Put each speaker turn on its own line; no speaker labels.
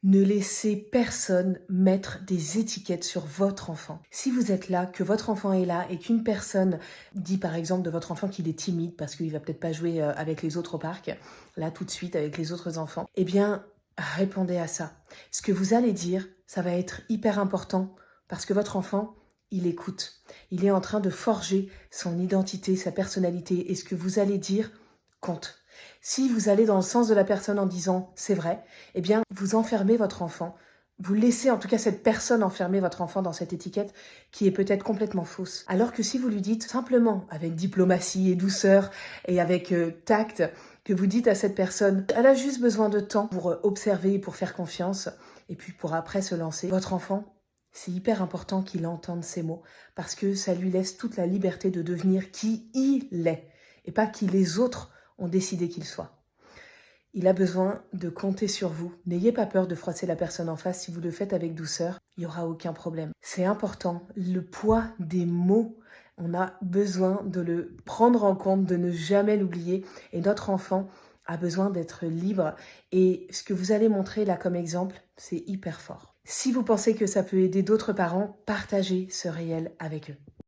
Ne laissez personne mettre des étiquettes sur votre enfant. Si vous êtes là, que votre enfant est là et qu'une personne dit par exemple de votre enfant qu'il est timide parce qu'il va peut-être pas jouer avec les autres au parc, là tout de suite avec les autres enfants, eh bien répondez à ça. Ce que vous allez dire, ça va être hyper important parce que votre enfant, il écoute. Il est en train de forger son identité, sa personnalité et ce que vous allez dire compte. Si vous allez dans le sens de la personne en disant c'est vrai, eh bien vous enfermez votre enfant. Vous laissez en tout cas cette personne enfermer votre enfant dans cette étiquette qui est peut-être complètement fausse. Alors que si vous lui dites simplement, avec diplomatie et douceur et avec tact, que vous dites à cette personne, elle a juste besoin de temps pour observer et pour faire confiance, et puis pour après se lancer, votre enfant, c'est hyper important qu'il entende ces mots, parce que ça lui laisse toute la liberté de devenir qui il est, et pas qui les autres ont décidé qu'il soit. Il a besoin de compter sur vous. N'ayez pas peur de froisser la personne en face. Si vous le faites avec douceur, il n'y aura aucun problème. C'est important. Le poids des mots, on a besoin de le prendre en compte, de ne jamais l'oublier. Et notre enfant a besoin d'être libre. Et ce que vous allez montrer là comme exemple, c'est hyper fort. Si vous pensez que ça peut aider d'autres parents, partagez ce réel avec eux.